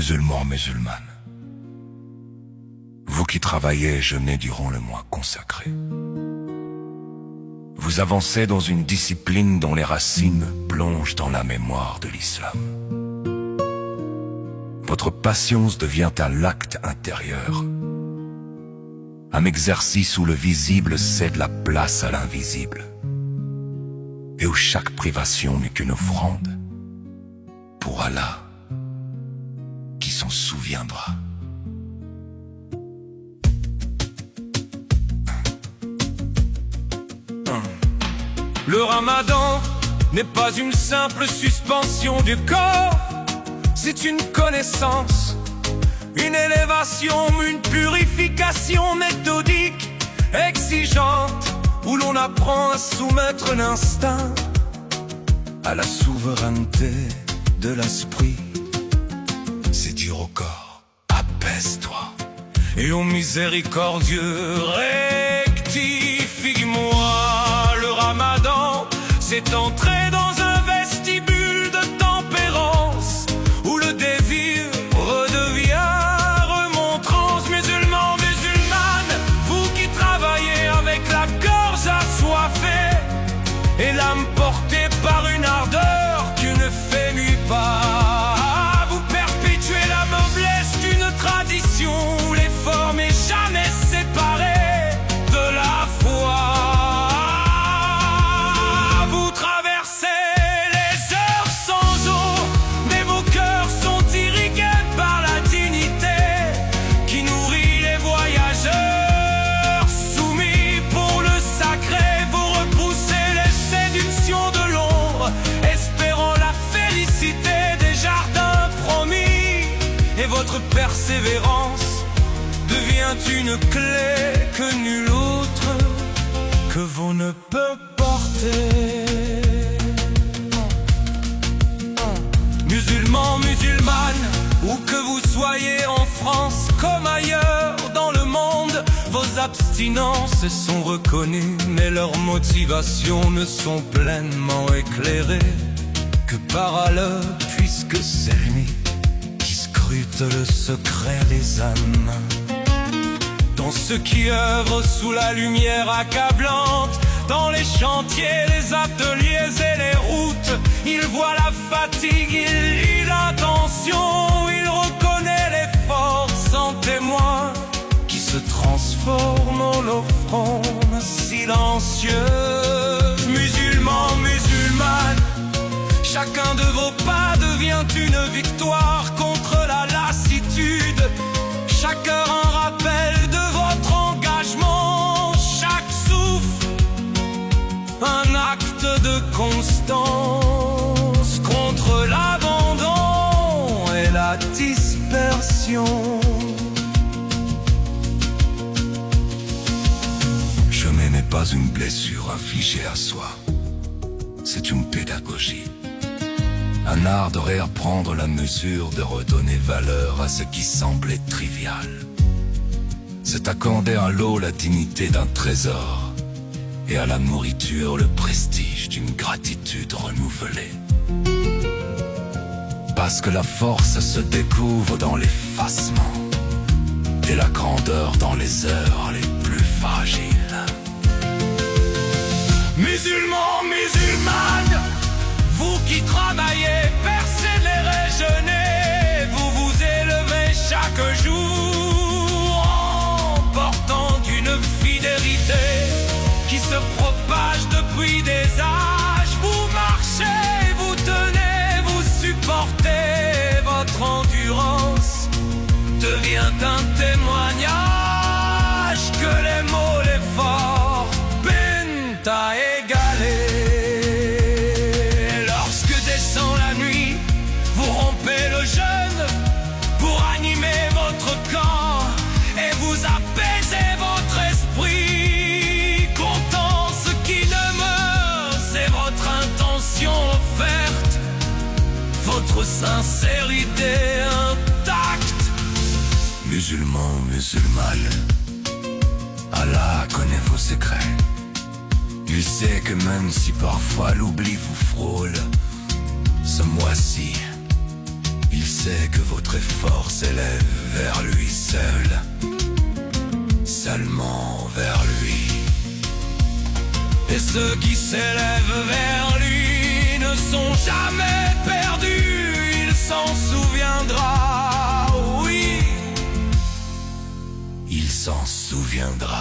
Musulmans, musulmanes, vous qui travaillez et jeûnez durant le mois consacré, vous avancez dans une discipline dont les racines plongent dans la mémoire de l'islam. Votre patience devient un acte intérieur, un exercice où le visible cède la place à l'invisible, et où chaque privation n'est qu'une offrande pour Allah, qui s'en souviendra. Le ramadan n'est pas une simple suspension du corps, c'est une connaissance, une élévation, une purification méthodique, exigeante, où l'on apprend à soumettre l'instinct à la souveraineté de l'esprit. C'est dur au corps, apaise-toi. Et ô miséricordieux, rectifie-moi. Le ramadan, c'est entrer dans un vestibule de tempérance, où le désir redevient remontrance. Musulmans, musulmanes, vous qui travaillez avec la gorge assoiffée et l'âme portée par une ardeur qui ne fait nuit pas, vous perpétuez la noblesse d'une tradition où l'effort n'est jamais séparé de la foi. Vous traversez les heures sans eau, mais vos cœurs sont irrigués par la dignité qui nourrit les voyageurs. Soumis pour le sacré, vous repoussez les séductions de l'ombre, espérant la félicité des jardins promis. Et votre persévérance devient une clé que nul autre que vous ne peut porter. Musulmans, musulmanes, où que vous soyez en France comme ailleurs dans le monde, vos abstinences sont reconnues, mais leurs motivations ne sont pleinement éclairées que par Allah, puisque c'est lui qui scrute le secret des âmes. Dans ceux qui œuvrent sous la lumière accablante, dans les chantiers, les ateliers et les routes, il voit la fatigue, il lit l'intention, il reconnaît l'effort sans témoin qui se transforme en offrande silencieuse. Musulmans, musulmanes, chacun de vos pas devient une victoire contre la lassitude. Chaque heure un rappel de votre engagement, chaque souffle un acte de constance contre l'abandon et la dispersion. Jeûner n'est pas une blessure infligée à soi, c'est une pédagogie. Un art de reprendre la mesure, de redonner valeur à ce qui semblait trivial. C'est accorder à l'eau la dignité d'un trésor et à la nourriture le prestige d'une gratitude renouvelée. Parce que la force se découvre dans l'effacement et la grandeur dans les heures les plus fragiles. Musulmans, musulmanes, vous qui travaillez, persévérez, jeûnez, vous vous élevez chaque jour en portant une fidélité qui se propage depuis des âges. Vous marchez, vous tenez, vous supportez, votre endurance devient un témoignage que les mots, l'effort peinent à égaler. Le jeûne pour animer votre corps et vous apaiser votre esprit. Comptant ce qui demeure, c'est votre intention offerte, votre sincérité intacte. Musulmans, musulmanes, Allah connaît vos secrets. Il sait que même si parfois l'oubli vous frôle, ce mois-ci, il sait que votre effort s'élève vers lui seul, seulement vers lui. Et ceux qui s'élèvent vers lui ne sont jamais perdus, il s'en souviendra, oui. Il s'en souviendra.